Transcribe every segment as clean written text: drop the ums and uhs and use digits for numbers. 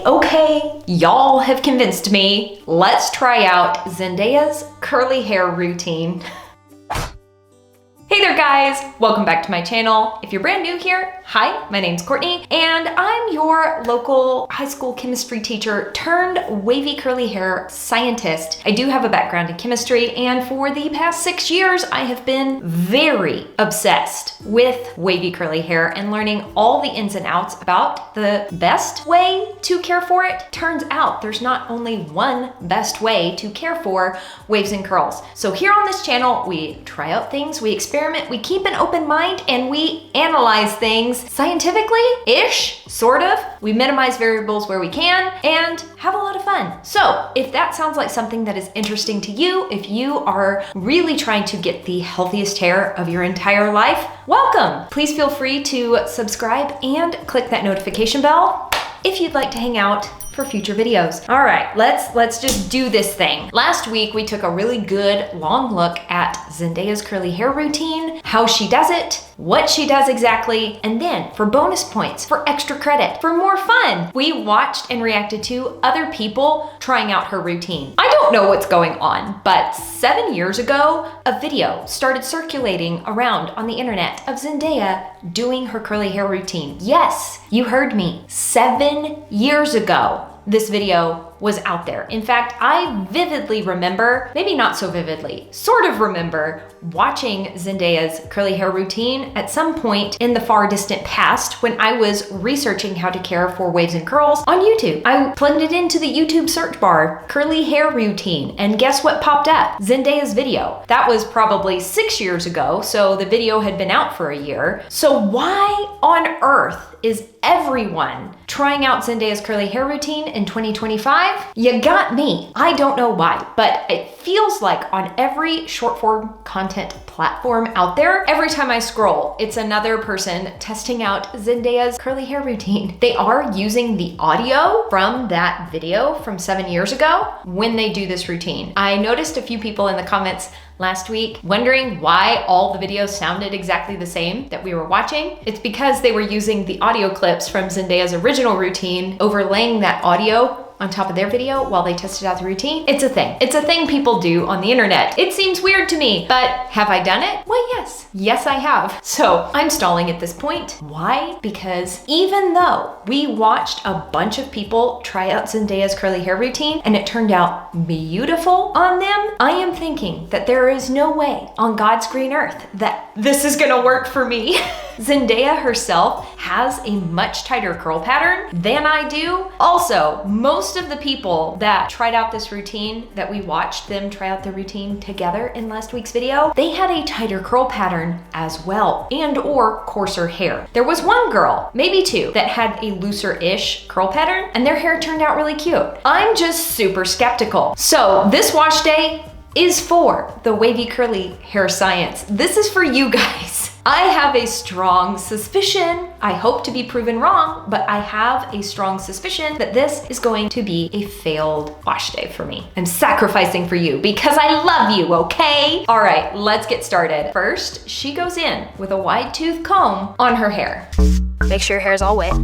Okay, y'all have convinced me. Let's try out Zendaya's curly hair routine. Hey there guys, welcome back to my channel. If you're brand new here, hi, my name's Courtney and I'm your local high school chemistry teacher turned wavy curly hair scientist. I do have a background in chemistry and for the past 6 years, I have been very obsessed with wavy curly hair and learning all the ins and outs about the best way to care for it. Turns out there's not only one best way to care for waves and curls. So here on this channel, we try out things, we experiment, we keep an open mind, and we analyze things scientifically-ish, sort of. We minimize variables where we can and have a lot of fun. So if that sounds like something that is interesting to you, if you are really trying to get the healthiest hair of your entire life, welcome. Please feel free to subscribe and click that notification bell if you'd like to hang out for future videos. All right, let's just do this thing. Last week, we took a really good long look at Zendaya's curly hair routine, how she does it, what she does exactly, and then for bonus points, for extra credit, for more fun, we watched and reacted to other people trying out her routine. I don't know what's going on, but 7 years ago, a video started circulating around on the internet of Zendaya doing her curly hair routine. Yes, you heard me, 7 years ago. This video was out there. In fact, I vividly remember, maybe not so vividly, sort of remember watching Zendaya's curly hair routine at some point in the far distant past when I was researching how to care for waves and curls on YouTube. I plugged it into the YouTube search bar, curly hair routine, and guess what popped up? Zendaya's video. That was probably 6 years ago, so the video had been out for a year. So why on earth is everyone trying out Zendaya's curly hair routine in 2025? You got me. I don't know why, but it feels like on every short form content platform out there, every time I scroll, it's another person testing out Zendaya's curly hair routine. They are using the audio from that video from 7 years ago when they do this routine. I noticed a few people in the comments last week wondering why all the videos sounded exactly the same that we were watching. It's because they were using the audio clips from Zendaya's original routine, overlaying that audio on top of their video while they tested out the routine. It's a thing. It's a thing people do on the internet. It seems weird to me, but have I done it? Well, yes. Yes, I have. So I'm stalling at this point. Why? Because even though we watched a bunch of people try out Zendaya's curly hair routine and it turned out beautiful on them, I am thinking that there is no way on God's green earth that this is gonna work for me. Zendaya herself has a much tighter curl pattern than I do. Also, most of the people that tried out this routine, that we watched them try out the routine together in last week's video, they had a tighter curl pattern as well, and or coarser hair. There was one girl, maybe two, that had a looser-ish curl pattern, and their hair turned out really cute. I'm just super skeptical. So this wash day is for the wavy curly hair science. This is for you guys. I have a strong suspicion, I hope to be proven wrong, but I have a strong suspicion that this is going to be a failed wash day for me. I'm sacrificing for you because I love you, okay? All right, let's get started. First, she goes in with a wide tooth comb on her hair. Make sure your hair is all wet.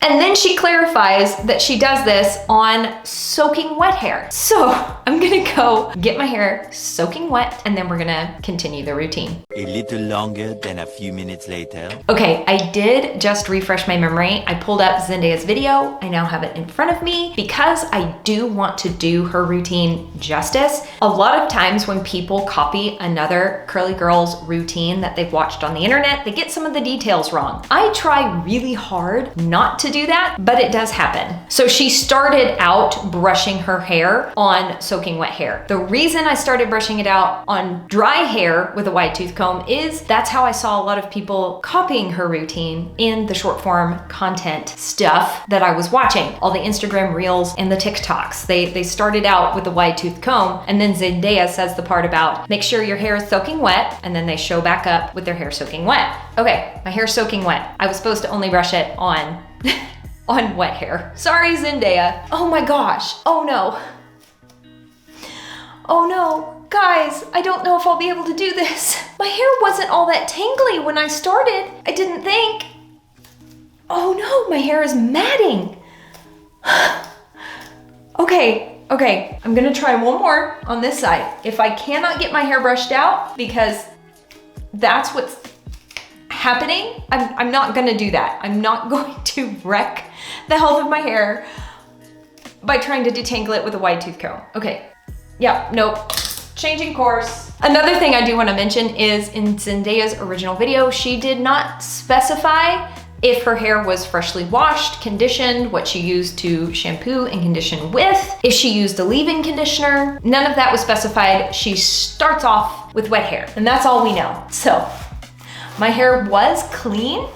And then she clarifies that she does this on soaking wet hair. So I'm gonna go get my hair soaking wet and then we're gonna continue the routine. A little longer than a few minutes later. Okay, I did just refresh my memory. I pulled up Zendaya's video. I now have it in front of me because I do want to do her routine justice. A lot of times when people copy another curly girl's routine that they've watched on the internet, they get some of the details wrong. I try really hard not to do that, but it does happen. So she started out brushing her hair on soaking wet hair. The reason I started brushing it out on dry hair with a wide tooth comb is that's how I saw a lot of people copying her routine in the short form content stuff that I was watching. All the Instagram reels and the TikToks. They started out with the wide tooth comb and then Zendaya says the part about make sure your hair is soaking wet and then they show back up with their hair soaking wet. Okay, my hair's soaking wet. I was supposed to only brush it on on wet hair. Sorry, Zendaya. Oh my gosh. Oh no. Oh no. Guys, I don't know if I'll be able to do this. My hair wasn't all that tangly when I started. I didn't think. No, my hair is matting. Okay, I'm gonna try one more on this side. If I cannot get my hair brushed out, because that's what's happening, I'm not gonna do that. I'm not going to wreck the health of my hair by trying to detangle it with a wide tooth comb. Okay, yeah, nope, changing course. Another thing I do wanna mention is in Zendaya's original video, she did not specify if her hair was freshly washed, conditioned, what she used to shampoo and condition with, if she used a leave-in conditioner. None of that was specified. She starts off with wet hair, and that's all we know. So my hair was clean,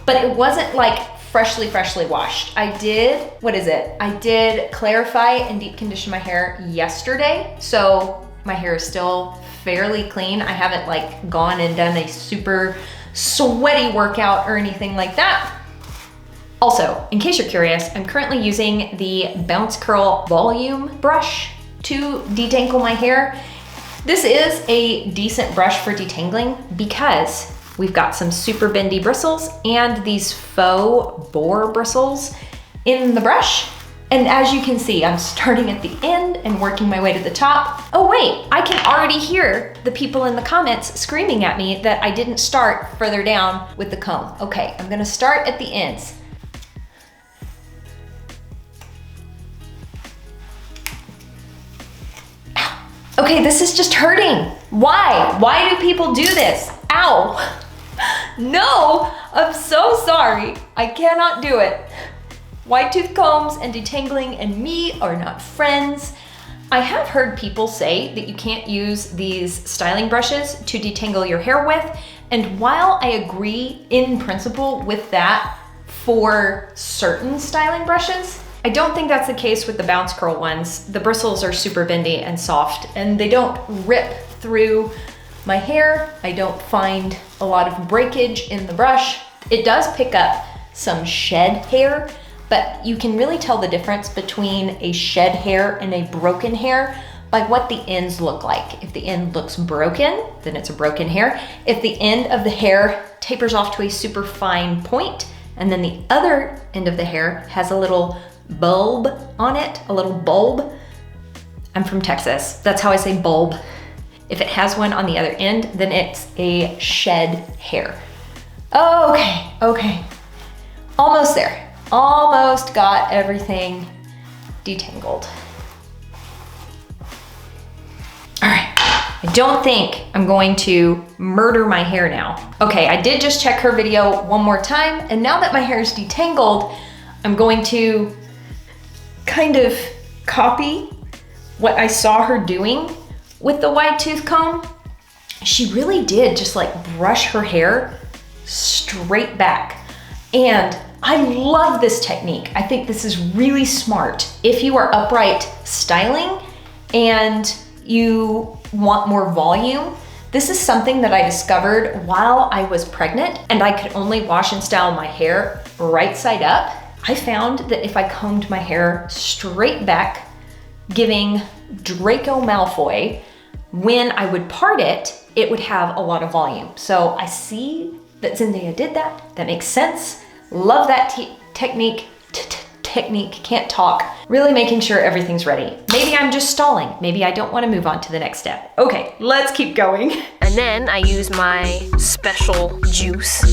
but it wasn't like freshly washed. I did, I did clarify and deep condition my hair yesterday, so my hair is still fairly clean. I haven't like gone and done a super sweaty workout or anything like that. Also, in case you're curious, I'm currently using the Bounce Curl Volume brush to detangle my hair. This is a decent brush for detangling because we've got some super bendy bristles and these faux boar bristles in the brush. And as you can see, I'm starting at the end and working my way to the top. Oh wait, I can already hear the people in the comments screaming at me that I didn't start further down with the comb. Okay, I'm gonna start at the ends. Ow. Okay, this is just hurting. Why? Why do people do this? Ow. No, I'm so sorry. I cannot do it. Wide tooth combs and detangling and me are not friends. I have heard people say that you can't use these styling brushes to detangle your hair with, and while I agree in principle with that for certain styling brushes, I don't think that's the case with the Bounce Curl ones. The bristles are super bendy and soft, and they don't rip through my hair. I don't find a lot of breakage in the brush. It does pick up some shed hair, but you can really tell the difference between a shed hair and a broken hair by what the ends look like. If the end looks broken, then it's a broken hair. If the end of the hair tapers off to a super fine point, and then the other end of the hair has a little bulb on it, a little bulb. I'm from Texas, that's how I say bulb. If it has one on the other end, then it's a shed hair. Okay, almost there. Almost got everything detangled. All right, I don't think I'm going to murder my hair now. Okay, I did just check her video one more time, and now that my hair is detangled, I'm going to kind of copy what I saw her doing with the wide tooth comb. She really did just like brush her hair straight back. And I love this technique. I think this is really smart. If you are upright styling and you want more volume, this is something that I discovered while I was pregnant and I could only wash and style my hair right side up. I found that if I combed my hair straight back, giving Draco Malfoy, when I would part it, it would have a lot of volume. So I see that Zendaya did that. That makes sense. Love that technique, can't talk. Really making sure everything's ready. Maybe I'm just stalling. Maybe I don't want to move on to the next step. Okay, let's keep going. And then I use my special juice.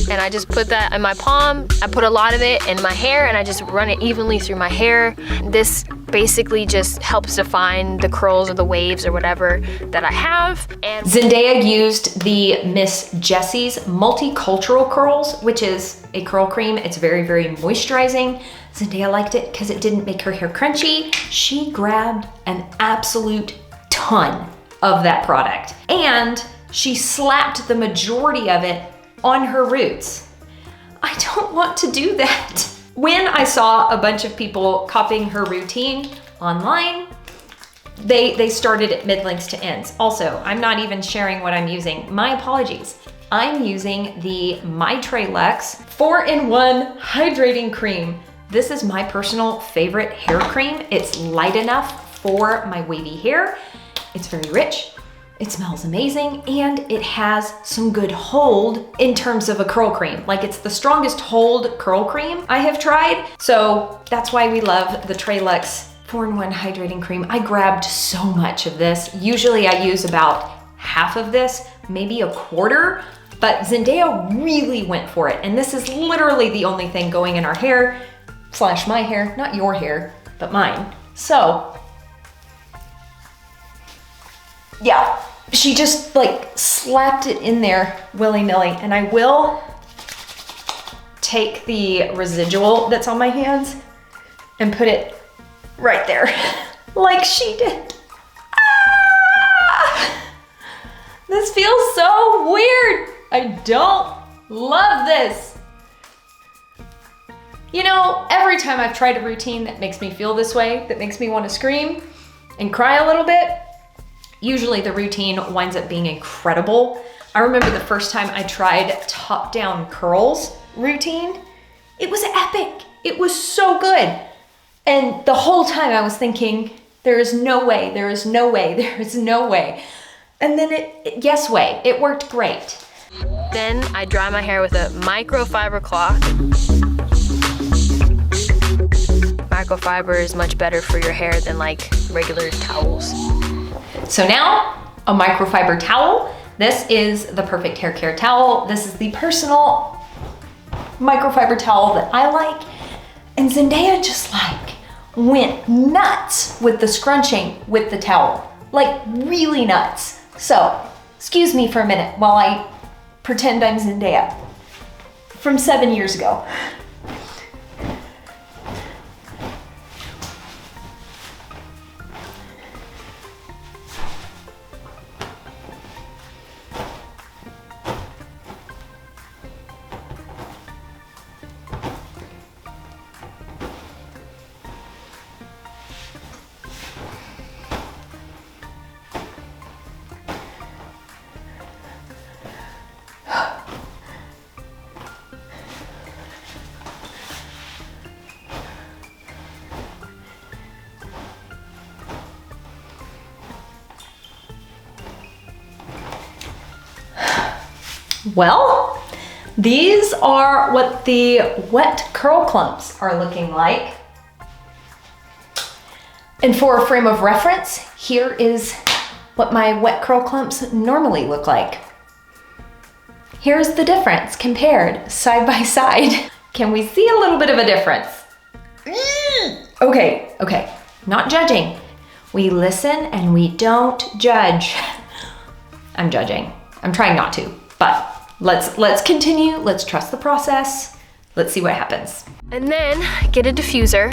And I just put that in my palm. I put a lot of it in my hair and I just run it evenly through my hair. This basically just helps define the curls or the waves or whatever that I have. And Zendaya used the Miss Jessie's Multicultural Curls, which is a curl cream. It's very, very moisturizing. Zendaya liked it because it didn't make her hair crunchy. She grabbed an absolute ton of that product and she slapped the majority of it on her roots. I don't want to do that. When I saw a bunch of people copying her routine online, they started at mid-lengths to ends. Also, I'm not even sharing what I'm using. My apologies. I'm using the Maitre Luxe 4-in-1 Hydrating Cream. This is my personal favorite hair cream. It's light enough for my wavy hair. It's very rich. it smells amazing, and it has some good hold in terms of a curl cream. Like, it's the strongest hold curl cream I have tried. So that's why we love the COURTNEYLF 4-in-1 hydrating cream. I grabbed so much of this. Usually I use about half of this, maybe a quarter, but Zendaya really went for it. And this is literally the only thing going in our hair, slash my hair, not your hair, but mine. So, yeah, she just like slapped it in there willy-nilly. And I will take the residual that's on my hands and put it right there, like she did. Ah! This feels so weird. I don't love this. You know, every time I've tried a routine that makes me feel this way, that makes me want to scream and cry a little bit, usually the routine winds up being incredible. I remember the first time I tried top-down curls routine, it was epic. It was so good. And the whole time I was thinking, there is no way, there is no way, there is no way. And then yes way, it worked great. Then I dry my hair with a microfiber cloth. Microfiber is much better for your hair than like regular towels. So now, a microfiber towel. This is the perfect hair care towel. This is the personal microfiber towel that I like. And Zendaya just like went nuts with the scrunching with the towel. Like really nuts. So, excuse me for a minute while I pretend I'm Zendaya from 7 years ago. Well, these are what the wet curl clumps are looking like. And for a frame of reference, here is what my wet curl clumps normally look like. Here's the difference compared side by side. Can we see a little bit of a difference? Okay, not judging. We listen and we don't judge. I'm judging. I'm trying not to, but let's continue. Let's trust the process. Let's see what happens. And then get a diffuser.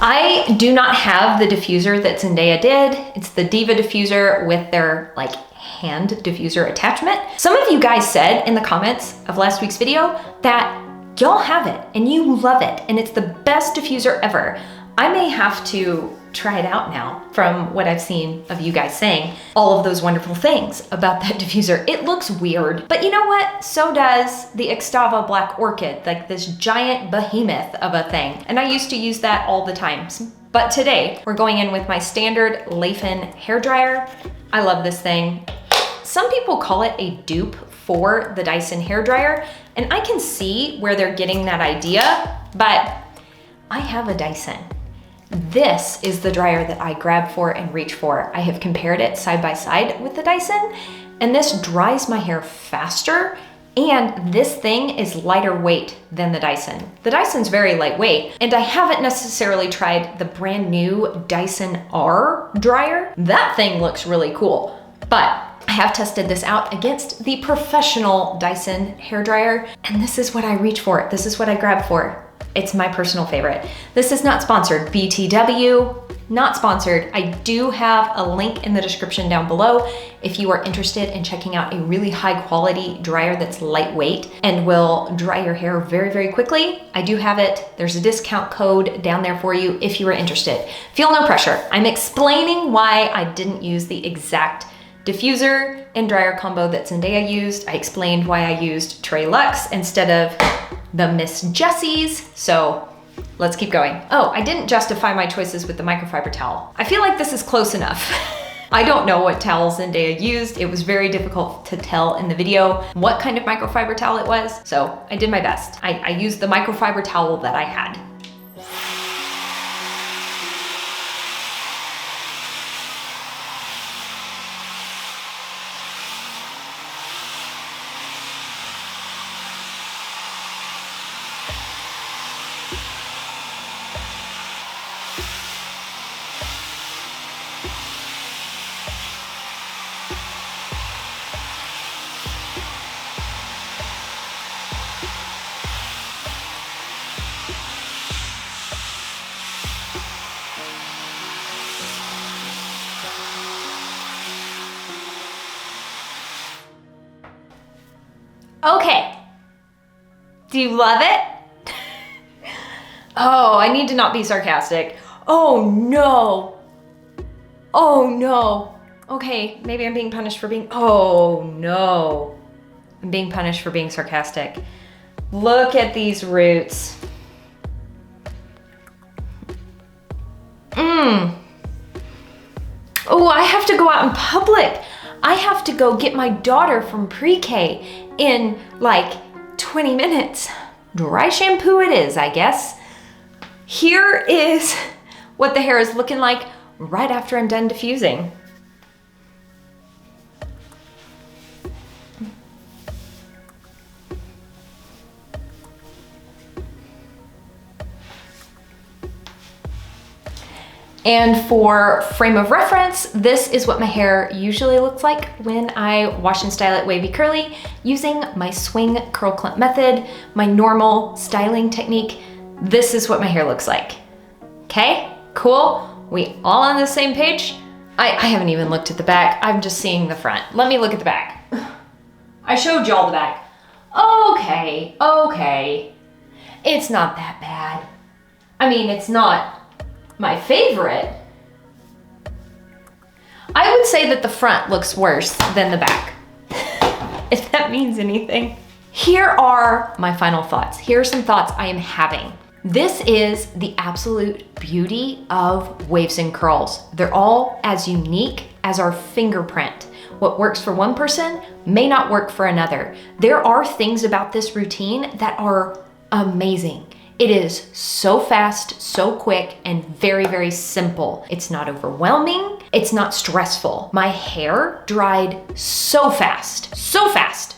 I do not have the diffuser that Zendaya did. It's the Diva diffuser with their like hand diffuser attachment. Some of you guys said in the comments of last week's video that y'all have it and you love it and it's the best diffuser ever. I may have to try it out now from what I've seen of you guys saying all of those wonderful things about that diffuser. It looks weird, but you know what? So does the Xtava Black Orchid, like this giant behemoth of a thing. And I used to use that all the time. But today we're going in with my standard Leif-In hairdryer. I love this thing. Some people call it a dupe for the Dyson hairdryer, and I can see where they're getting that idea, but I have a Dyson. This is the dryer that I grab for and reach for. I have compared it side by side with the Dyson, and this dries my hair faster, and this thing is lighter weight than the Dyson. The Dyson's very lightweight, and I haven't necessarily tried the brand new Dyson R dryer. That thing looks really cool, but I have tested this out against the professional Dyson hairdryer, and this is what I reach for. This is what I grab for. It's my personal favorite. This is not sponsored. BTW, not sponsored. I do have a link in the description down below if you are interested in checking out a really high quality dryer that's lightweight and will dry your hair very, very quickly. I do have it. There's a discount code down there for you if you are interested. Feel no pressure. I'm explaining why I didn't use the exact diffuser and dryer combo that Zendaya used. I explained why I used COURTNEYLF instead of the Miss Jessie's. So Let's keep going. Oh, I didn't justify my choices with the microfiber towel. I feel like this is close enough. I don't know what towel Zendaya used. It was very difficult to tell in the video what kind of microfiber towel it was, so I did my best. I used the microfiber towel that I had. Okay. Do you love it? Oh, I need to not be sarcastic. Oh no. Oh no. Okay, maybe I'm being punished for being, oh no. I'm being punished for being sarcastic. Look at these roots. Oh, I have to go out in public. I have to go get my daughter from pre-K in like 20 minutes. Dry shampoo it is, I guess. Here is what the hair is looking like right after I'm done diffusing. And for frame of reference, this is what my hair usually looks like when I wash and style it wavy curly using my swing curl clip method, my normal styling technique. This is what my hair looks like. Okay, cool. We all on the same page? I haven't even looked at the back. I'm just seeing the front. Let me look at the back. I showed y'all the back. Okay. It's not that bad. I mean, it's not my favorite. I would say that the front looks worse than the back, if that means anything. Here are my final thoughts. Here are some thoughts I am having. This is the absolute beauty of waves and curls. They're all as unique as our fingerprint. What works for one person may not work for another. There are things about this routine that are amazing. It is so fast, so quick, and very, very simple. It's not overwhelming. It's not stressful. My hair dried so fast,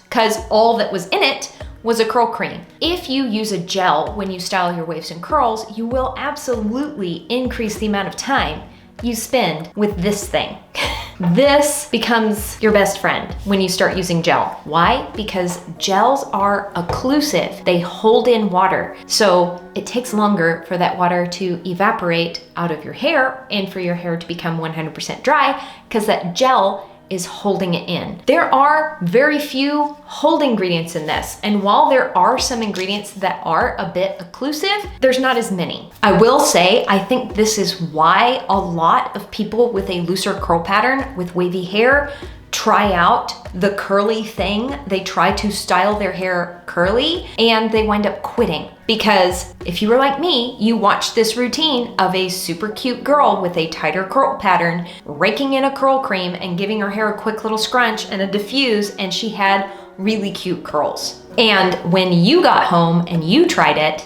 because all that was in it was a curl cream. If you use a gel when you style your waves and curls, you will absolutely increase the amount of time you spend with this thing. This becomes your best friend when you start using gel. Why? Because gels are occlusive. They hold in water. So it takes longer for that water to evaporate out of your hair and for your hair to become 100% dry because that gel is holding it in. There are very few hold ingredients in this. And while there are some ingredients that are a bit occlusive, there's not as many. I will say, I think this is why a lot of people with a looser curl pattern with wavy hair try out the curly thing. They try to style their hair curly and they wind up quitting. Because if you were like me, you watched this routine of a super cute girl with a tighter curl pattern, raking in a curl cream and giving her hair a quick little scrunch and a diffuse, and she had really cute curls. And when you got home and you tried it,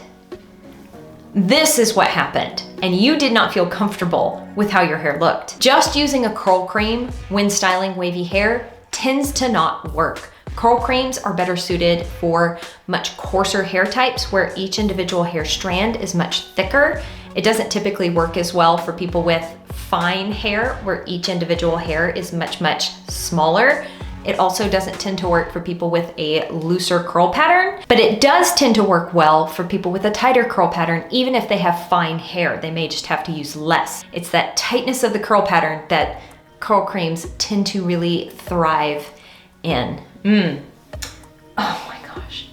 this is what happened, and you did not feel comfortable with how your hair looked. Just using a curl cream when styling wavy hair tends to not work. Curl creams are better suited for much coarser hair types where each individual hair strand is much thicker. It doesn't typically work as well for people with fine hair where each individual hair is much, much smaller. It also doesn't tend to work for people with a looser curl pattern, but it does tend to work well for people with a tighter curl pattern, even if they have fine hair. They may just have to use less. It's that tightness of the curl pattern that curl creams tend to really thrive in. Oh my gosh.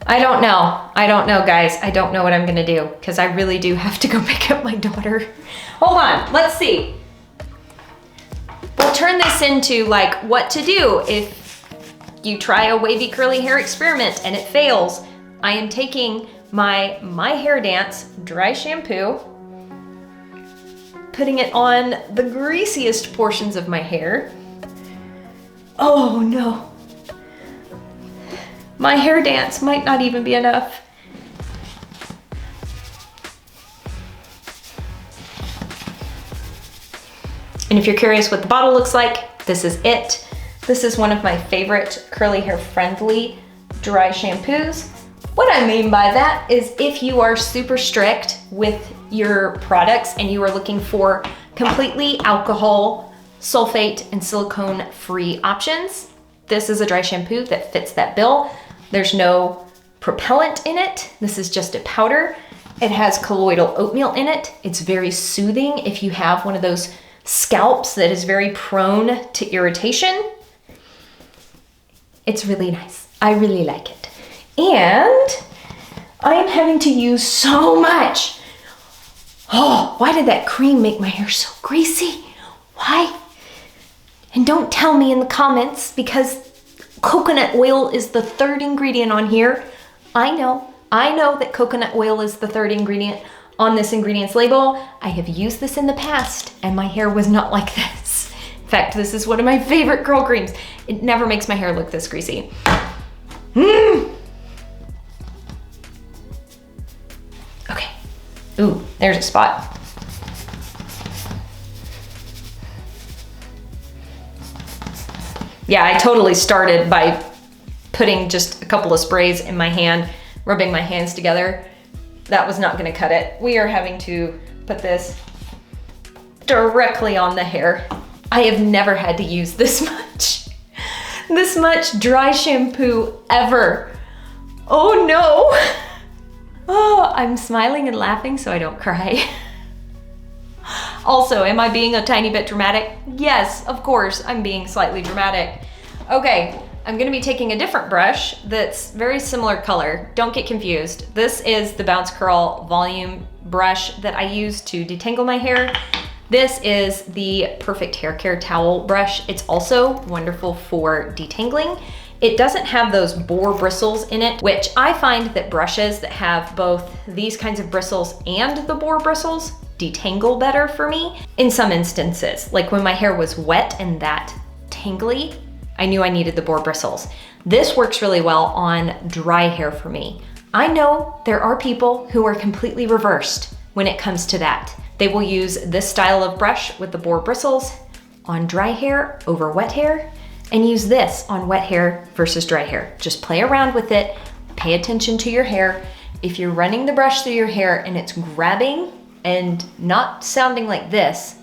I don't know, guys. I don't know what I'm gonna do because I really do have to go pick up my daughter. Hold on, let's see. We'll turn this into like what to do if you try a wavy curly hair experiment and it fails. I am taking my Hair Dance dry shampoo, putting it on the greasiest portions of my hair. Oh no. My Hair Dance might not even be enough. And if you're curious what the bottle looks like, this is it. This is one of my favorite curly hair friendly dry shampoos. What I mean by that is if you are super strict with your products and you are looking for completely alcohol, sulfate, and silicone free options, this is a dry shampoo that fits that bill. There's no propellant in it. This is just a powder. It has colloidal oatmeal in it. It's very soothing if you have one of those scalps that is very prone to irritation. It's really nice. I really like it. And I am having to use so much. Oh, why did that cream make my hair so greasy? Why? And don't tell me in the comments, because coconut oil is the third ingredient on here. I know that coconut oil is the third ingredient on this ingredients label. I have used this in the past and my hair was not like this. In fact, this is one of my favorite curl creams. It never makes my hair look this greasy. Okay. Ooh, there's a spot. Yeah, I totally started by putting just a couple of sprays in my hand, rubbing my hands together. That was not gonna cut it. We are having to put this directly on the hair. I have never had to use this much dry shampoo ever. Oh no. Oh, I'm smiling and laughing so I don't cry. Also, am I being a tiny bit dramatic? Yes, of course, I'm being slightly dramatic. Okay, I'm gonna be taking a different brush that's very similar color. Don't get confused. This is the Bounce Curl volume brush that I use to detangle my hair. This is the Perfect Hair Care towel brush. It's also wonderful for detangling. It doesn't have those boar bristles in it, which I find that brushes that have both these kinds of bristles and the boar bristles detangle better for me in some instances. Like when my hair was wet and that tangly, I knew I needed the boar bristles. This works really well on dry hair for me. I know there are people who are completely reversed when it comes to that. They will use this style of brush with the boar bristles on dry hair over wet hair, and use this on wet hair versus dry hair. Just play around with it, pay attention to your hair. If you're running the brush through your hair and it's grabbing and not sounding like this,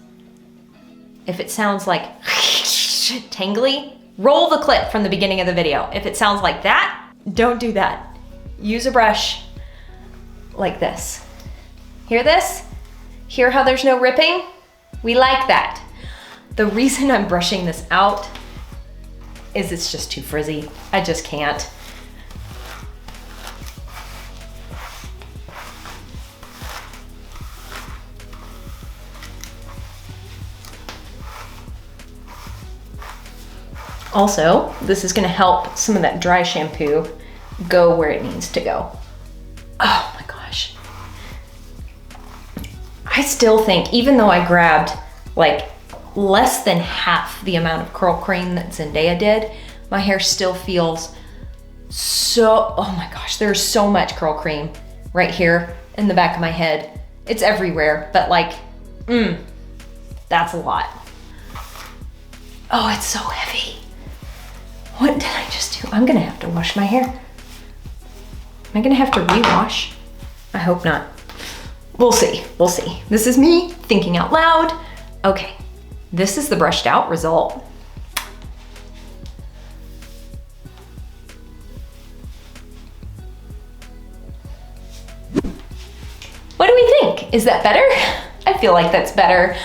if it sounds like tangly, roll the clip from the beginning of the video. If it sounds like that, don't do that. Use a brush like this. Hear this? Hear how there's no ripping? We like that. The reason I'm brushing this out is it's just too frizzy. I just can't. Also, this is gonna help some of that dry shampoo go where it needs to go. Oh my gosh. I still think, even though I grabbed like less than half the amount of curl cream that Zendaya did, my hair still feels so, oh my gosh, there's so much curl cream right here in the back of my head. It's everywhere, but like, that's a lot. Oh, it's so heavy. What did I just do? I'm gonna have to wash my hair. Am I gonna have to rewash? I hope not. We'll see, we'll see. This is me thinking out loud. Okay, this is the brushed out result. What do we think? Is that better? I feel like that's better.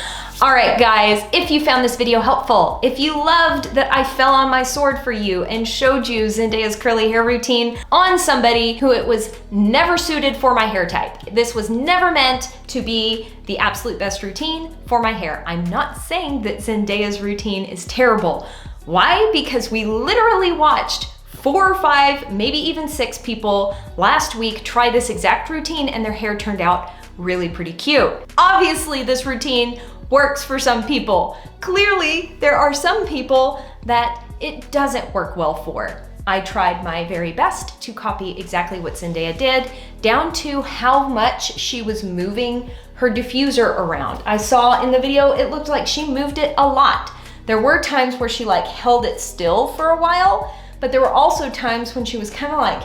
All right, guys, if you found this video helpful, if you loved that I fell on my sword for you and showed you Zendaya's curly hair routine on somebody who it was never suited for my hair type. This was never meant to be the absolute best routine for my hair. I'm not saying that Zendaya's routine is terrible. Why? Because we literally watched 4 or 5, maybe even 6 people last week tried this exact routine and their hair turned out really pretty cute. Obviously, this routine works for some people. Clearly, there are some people that it doesn't work well for. I tried my very best to copy exactly what Zendaya did, down to how much she was moving her diffuser around. I saw in the video, it looked like she moved it a lot. There were times where she like held it still for a while, but there were also times when she was kind of like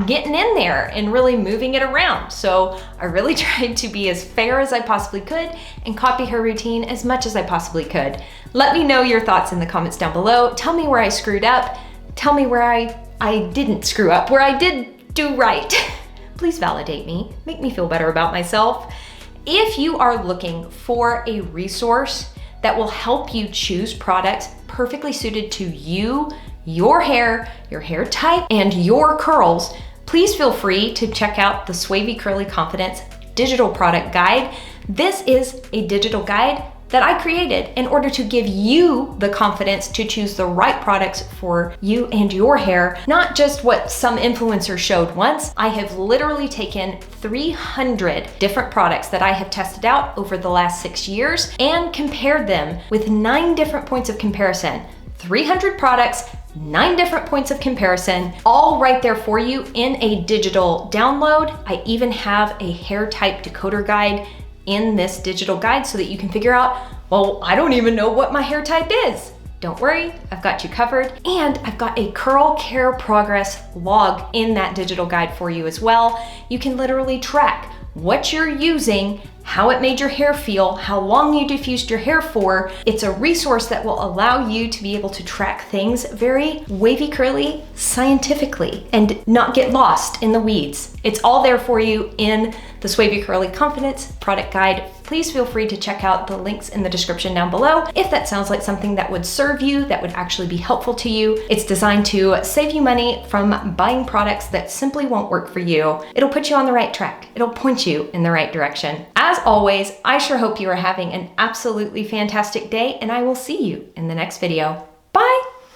getting in there and really moving it around. So I really tried to be as fair as I possibly could and copy her routine as much as I possibly could. Let me know your thoughts in the comments down below. Tell me where I screwed up. Tell me where I didn't screw up, where I did do right. Please validate me, make me feel better about myself. If you are looking for a resource that will help you choose products perfectly suited to you, your hair type, and your curls, please feel free to check out the Wavy Curly Confidence digital product guide. This is a digital guide that I created in order to give you the confidence to choose the right products for you and your hair, not just what some influencers showed once. I have literally taken 300 different products that I have tested out over the last 6 years and compared them with 9 different points of comparison. 300 products, 9 different points of comparison, all right there for you in a digital download. I even have a hair type decoder guide in this digital guide so that you can figure out, well, I don't even know what my hair type is. Don't worry, I've got you covered. And I've got a curl care progress log in that digital guide for you as well. You can literally track what you're using, how it made your hair feel, how long you diffused your hair for. It's a resource that will allow you to be able to track things very wavy curly scientifically and not get lost in the weeds. It's all there for you in the Wavy Curly Confidence product guide. Please feel free to check out the links in the description down below if that sounds like something that would serve you, that would actually be helpful to you. It's designed to save you money from buying products that simply won't work for you. It'll put you on the right track. It'll point you in the right direction. As always, I sure hope you are having an absolutely fantastic day, and I will see you in the next video.